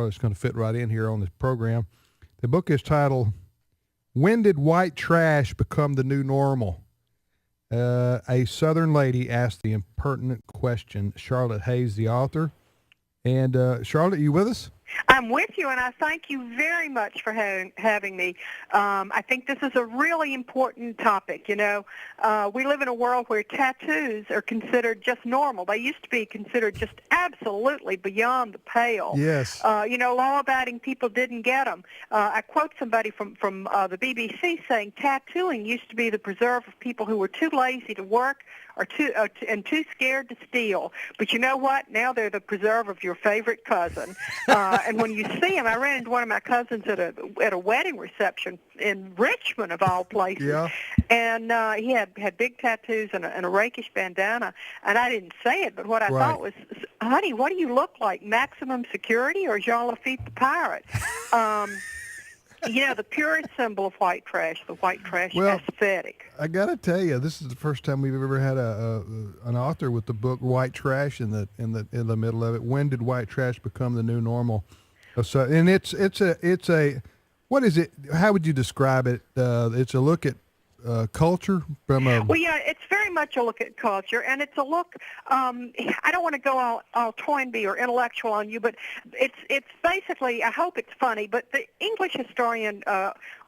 It's going to fit right in here on this program. The book is titled, When Did White Trash Become the New Normal? A Southern lady asked the impertinent question. Charlotte Hayes, the author. And Charlotte, you with us? I'm with you, and I thank you very much for having me. I think this is a really important topic. You know, we live in a world where tattoos are considered just normal. They used to be considered just absolutely beyond the pale. Yes. You know, law-abiding people didn't get them. I quote somebody from the BBC saying tattooing used to be the preserve of people who were too lazy to work or too scared to steal. But you know what? Now they're the preserve of your favorite cousin. And when you see him, I ran into one of my cousins at a wedding reception in Richmond, of all places. Yeah. And he had big tattoos and a rakish bandana. And I didn't say it, but what I thought was, honey, what do you look like, Maximum Security or Jean Lafitte the Pirate? You know, the purest symbol of white trash, the white trash aesthetic. I got to tell you, this is the first time we've ever had an author with the book White Trash in the middle of it. When did white trash become the new normal? So, and it's a what is it? How would you describe it? It's a look at culture from a. Well, yeah, it's very much a look at culture, and it's a look. I don't want to go all Toynbee or intellectual on you, but it's basically. I hope it's funny, but the English historian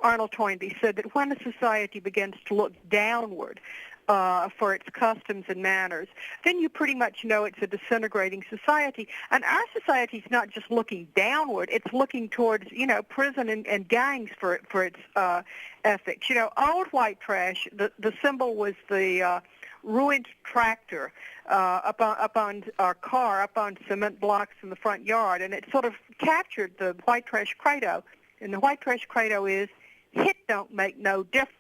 Arnold Toynbee said that when a society begins to look downward for its customs and manners, then you pretty much know it's a disintegrating society. And our society's not just looking downward; it's looking towards, you know, prison and gangs for its ethics. You know, old white trash. The symbol was the ruined tractor up on our car, up on cement blocks in the front yard, and it sort of captured the white trash credo. And the white trash credo is, "Hit don't make no difference."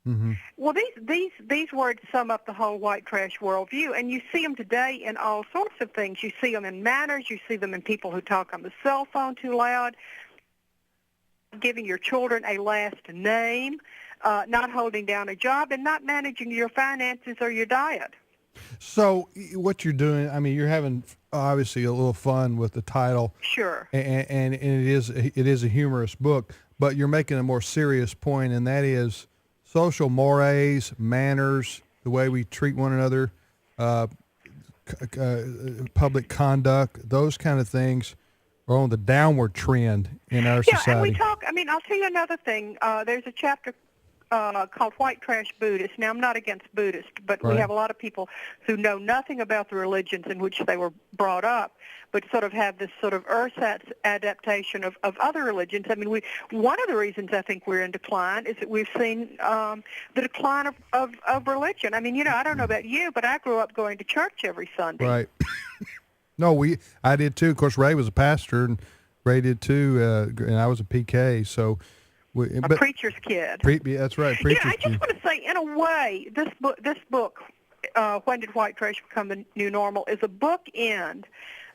Mm-hmm. Well, these words sum up the whole white trash worldview, and you see them today in all sorts of things. You see them in manners. You see them in people who talk on the cell phone too loud, giving your children a last name, not holding down a job, and not managing your finances or your diet. So what you're doing, I mean, you're having obviously a little fun with the title. Sure. And it is a humorous book, but you're making a more serious point, and that is social mores, manners, the way we treat one another, public conduct, those kind of things are on the downward trend in our society. Yeah, and we talk, I mean, I'll tell you another thing. There's a chapter called White Trash Buddhist. Now, I'm not against Buddhist, but we have a lot of people who know nothing about the religions in which they were brought up, but sort of have this sort of ersatz adaptation of other religions. I mean, one of the reasons I think we're in decline is that we've seen the decline of religion. I mean, you know, I don't know about you, but I grew up going to church every Sunday. Right. No, I did too. Of course, Ray was a pastor, and Ray did too, and I was a PK, so... A preacher's kid. That's right, preacher's kid. I just want to say, in a way, this book, When Did White Trash Become the New Normal, is a bookend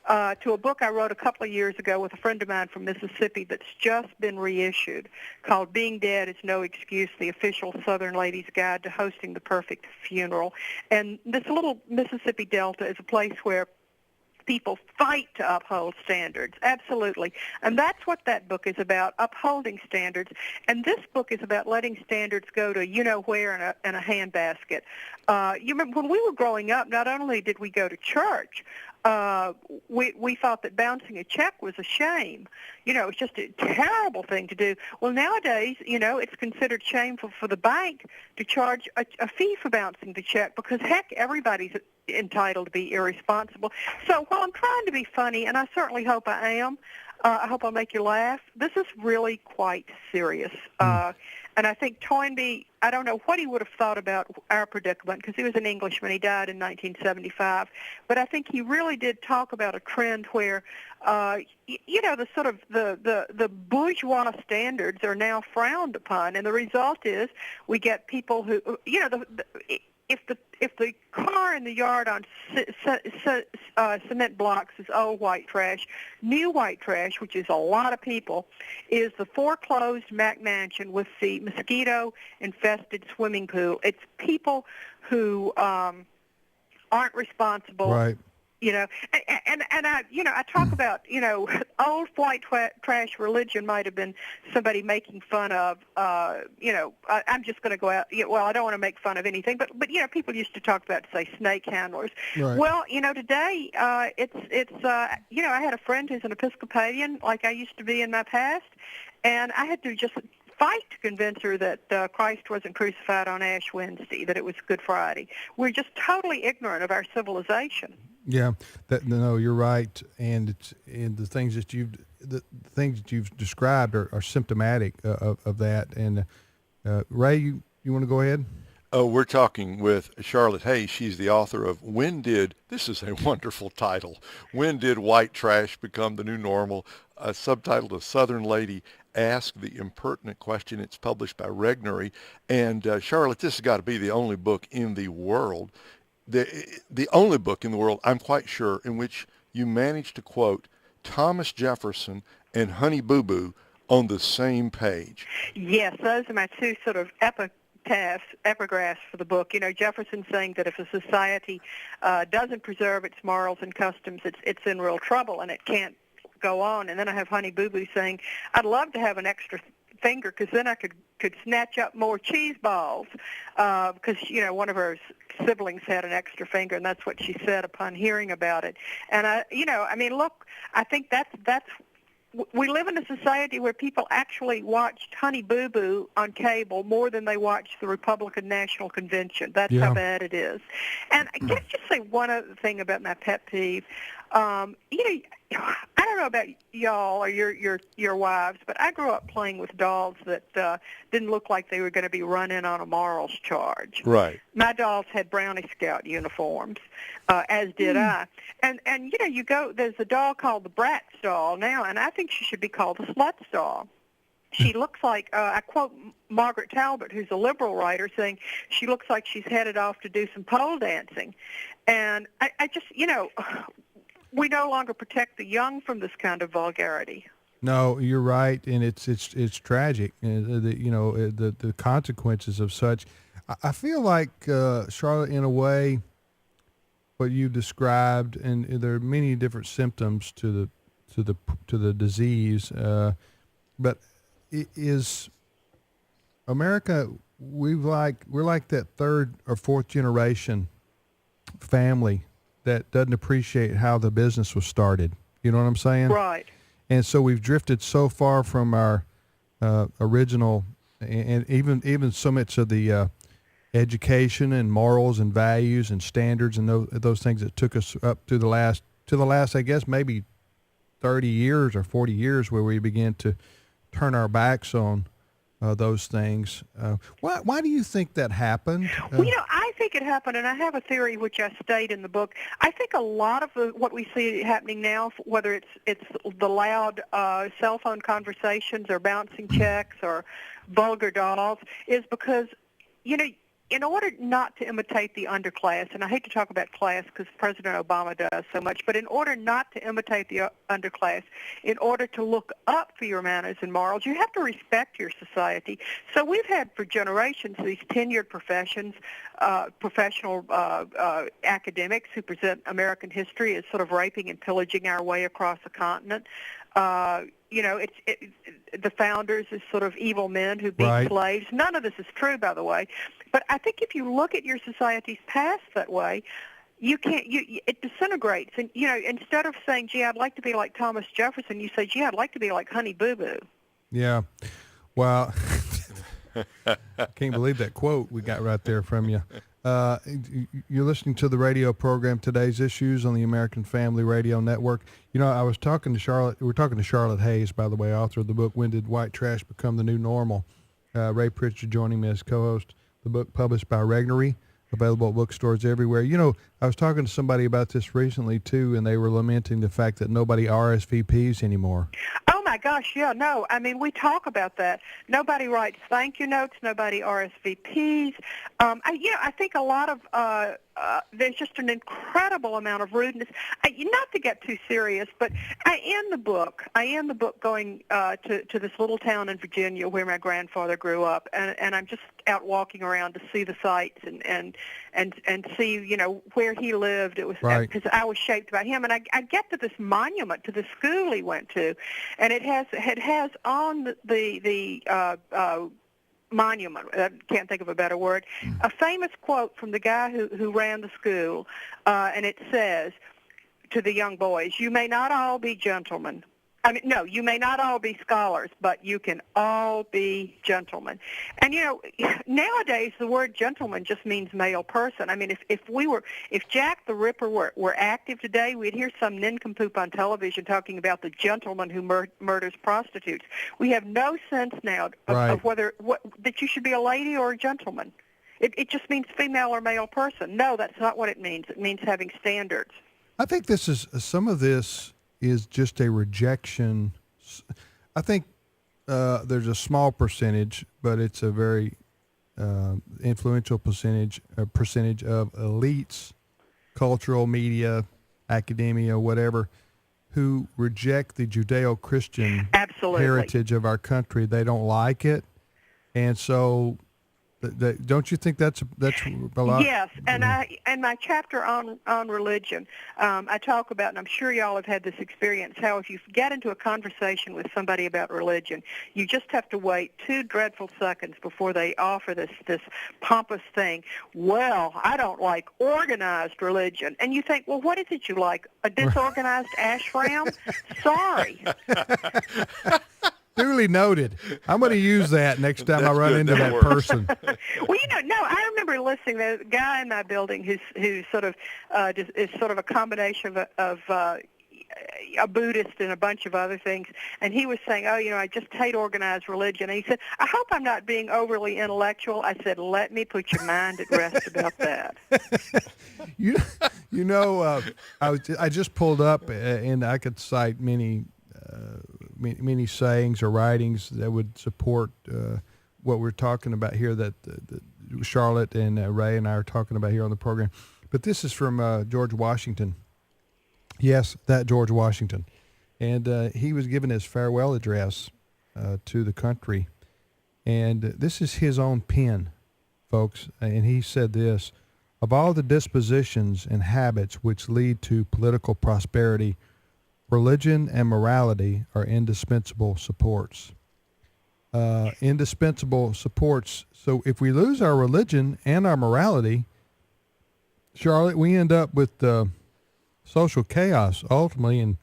to a book I wrote a couple of years ago with a friend of mine from Mississippi that's just been reissued, called Being Dead is No Excuse, the official Southern Lady's Guide to Hosting the Perfect Funeral. And this little Mississippi Delta is a place where people fight to uphold standards, absolutely. And that's what that book is about, upholding standards. And this book is about letting standards go to you-know-where in a handbasket. You remember when we were growing up, not only did we go to church, we thought that bouncing a check was a shame. You know, it's just a terrible thing to do. Well, nowadays, you know, it's considered shameful for the bank to charge a fee for bouncing the check because, heck, everybody's entitled to be irresponsible. So while I'm trying to be funny, and I certainly hope I am, I hope I'll make you laugh, this is really quite serious. And I think Toynbee, I don't know what he would have thought about our predicament because he was an Englishman. He died in 1975. But I think he really did talk about a trend where, you know, the sort of the bourgeois standards are now frowned upon. And the result is we get people who, you know, if the car in the yard on cement blocks is old white trash, new white trash, which is a lot of people, is the foreclosed Mac mansion with the mosquito-infested swimming pool. It's people who aren't responsible. Right. You know, and I, you know, I talk about, you know, old white trash religion might have been somebody making fun of, I'm just going to go out. Well, I don't want to make fun of anything, but people used to talk about, say, snake handlers. Right. Well, today I had a friend who's an Episcopalian, like I used to be in my past, and I had to just fight to convince her that Christ wasn't crucified on Ash Wednesday, that it was Good Friday. We're just totally ignorant of our civilization. Yeah, no, you're right, and the things that you've described are symptomatic of that. And Ray, you want to go ahead? Oh, we're talking with Charlotte Hayes. She's the author of this is a wonderful title, When Did White Trash Become the New Normal? Subtitled A Southern Lady Asked the Impertinent Question. It's published by Regnery. And Charlotte, this has got to be the only book in the world, the only book in the world, I'm quite sure, in which you managed to quote Thomas Jefferson and Honey Boo Boo on the same page. Yes, those are my two sort of epigraphs for the book. Jefferson saying that if a society doesn't preserve its morals and customs, it's in real trouble and it can't go on. And then I have Honey Boo Boo saying, I'd love to have an extra finger because then I could snatch up more cheese balls because, one of her siblings had an extra finger, and that's what she said upon hearing about it. And, look, I think that's we live in a society where people actually watched Honey Boo Boo on cable more than they watched the Republican National Convention. That's how bad it is. And I guess just say one other thing about my pet peeve. I don't know about y'all or your wives, but I grew up playing with dolls that didn't look like they were going to be run in on a morals charge. Right. My dolls had Brownie Scout uniforms, as did I. And you go, there's a doll called the Bratz doll now, and I think she should be called the Sluts doll. She looks like, I quote Margaret Talbot, who's a liberal writer, saying she looks like she's headed off to do some pole dancing. And I just, we no longer protect the young from this kind of vulgarity. No, you're right, and it's tragic. The consequences of such. I feel like Charlotte, in a way, what you described, and there are many different symptoms to the disease, but it is America. We're like that third or fourth generation family that doesn't appreciate how the business was started. You know what I'm saying? Right. And so we've drifted so far from our original, and even so much of the education and morals and values and standards and those things that took us up to the last, I guess, maybe 30 years or 40 years, where we began to turn our backs on those things. Why do you think that happened? I think it happened, and I have a theory which I state in the book. I think a lot of what we see happening now, whether it's the loud cell phone conversations or bouncing checks or vulgar dolls, is because, in order not to imitate the underclass, and I hate to talk about class because President Obama does so much, but in order not to imitate the underclass, in order to look up for your manners and morals, you have to respect your society. So we've had for generations these tenured professional academics who present American history as sort of raping and pillaging our way across the continent. The founders as sort of evil men who beat slaves. None of this is true, by the way. But I think if you look at your society's past that way, it disintegrates. And, instead of saying, gee, I'd like to be like Thomas Jefferson, you say, gee, I'd like to be like Honey Boo Boo. Yeah. Well, I can't believe that quote we got right there from you. You're listening to the radio program Today's Issues on the American Family Radio Network. I was talking to Charlotte. We're talking to Charlotte Hayes, by the way, author of the book When Did White Trash Become the New Normal? Ray Pritchard joining me as co-host. The book published by Regnery, available at bookstores everywhere. I was talking to somebody about this recently too, and they were lamenting the fact that nobody RSVPs anymore. Oh my gosh, yeah, no. I mean, we talk about that. Nobody writes thank you notes. Nobody RSVPs. I think a lot of there's just an incredible amount of rudeness. Not to get too serious, but I end the book going to this little town in Virginia where my grandfather grew up, and I'm just out walking around to see the sights and see, where he lived. It was Right. because I was shaped by him. And I get to this monument to the school he went to, and it has on the monument, I can't think of a better word, a famous quote from the guy who ran the school, and it says to the young boys, "You may not all be gentlemen. No, you may not all be scholars, but you can all be gentlemen." And nowadays the word gentleman just means male person. I mean, if Jack the Ripper were active today, we'd hear some nincompoop on television talking about the gentleman who murders prostitutes. We have no sense now of whether that you should be a lady or a gentleman. It just means female or male person. No, that's not what it means. It means having standards. I think some of this is just a rejection. I think there's a small percentage, but it's a very influential percentage of elites, cultural media, academia, whatever, who reject the Judeo-Christian Absolutely. heritage of our country. They don't like it, and so. Don't you think that's a lot? Yes, and my chapter on religion, I talk about, and I'm sure y'all have had this experience, how if you get into a conversation with somebody about religion, you just have to wait 2 dreadful seconds before they offer this pompous thing. Well, I don't like organized religion, and you think, well, what is it you like? A disorganized ashram? Sorry. Duly noted. I'm going to use that next time I run into that works. person. Well, no, I remember listening. The guy in my building who's sort of is sort of a combination of a Buddhist and a bunch of other things, and he was saying, I just hate organized religion. And he said, I hope I'm not being overly intellectual. I said, let me put your mind at rest about that. I just pulled up, and I could cite many sayings or writings that would support what we're talking about here, that Charlotte and Ray and I are talking about here on the program. But this is from George Washington. Yes, that George Washington. And he was giving his farewell address to the country. And this is his own pen, folks. And he said this: "Of all the dispositions and habits which lead to political prosperity, religion and morality are indispensable supports." Indispensable supports. So if we lose our religion and our morality, Charlotte, we end up with social chaos ultimately, and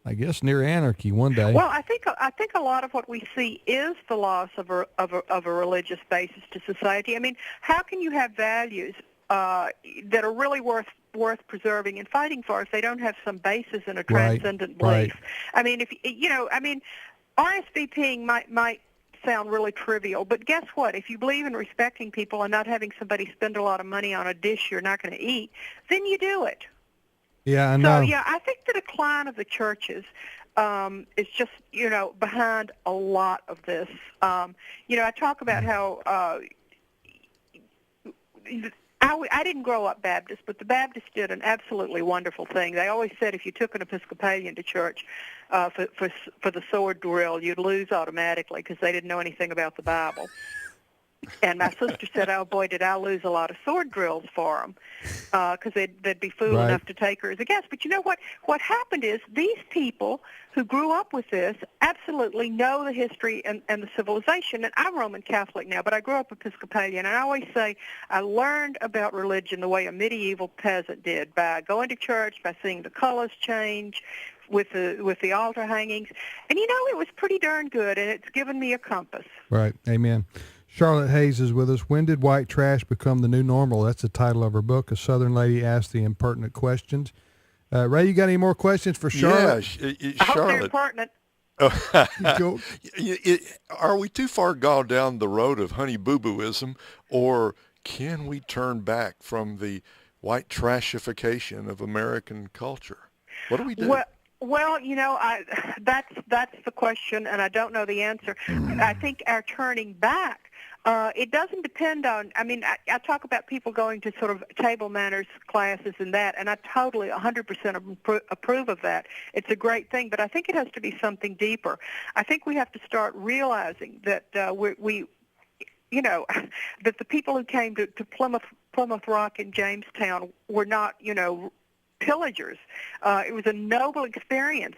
I guess near anarchy one day. Well, I think a lot of what we see is the loss of a religious basis to society. I mean, how can you have values that are really worth preserving and fighting for if they don't have some basis in a transcendent belief? Right. I mean, RSVPing might sound really trivial, but guess what? If you believe in respecting people and not having somebody spend a lot of money on a dish you're not going to eat, then you do it. Yeah, I know. So, I think the decline of the churches is just, behind a lot of this. I talk about how I didn't grow up Baptist, but the Baptists did an absolutely wonderful thing. They always said if you took an Episcopalian to church for the sword drill, you'd lose automatically because they didn't know anything about the Bible. And my sister said, oh, boy, did I lose a lot of sword drills for them because they'd be fool enough to take her as a guest. But you know what? What happened is these people who grew up with this absolutely know the history and the civilization. And I'm Roman Catholic now, but I grew up Episcopalian. And I always say I learned about religion the way a medieval peasant did, by going to church, by seeing the colors change, with the altar hangings. And, it was pretty darn good, and it's given me a compass. Right. Amen. Charlotte Hayes is with us. When did white trash become the new normal? That's the title of her book. A Southern lady asked the impertinent questions. Ray, you got any more questions for Charlotte? Yeah, I hope they're Charlotte. impertinent. Are we too far gone down the road of honey boo-booism, or can we turn back from the white trashification of American culture? What do we do? Well, that's the question, and I don't know the answer. I think our turning back, it doesn't depend on, I talk about people going to sort of table manners classes and that, and I totally 100% approve of that. It's a great thing, but I think it has to be something deeper. I think we have to start realizing that you know, that the people who came to Plymouth Rock and Jamestown were not, you know, pillagers. It was a noble experience.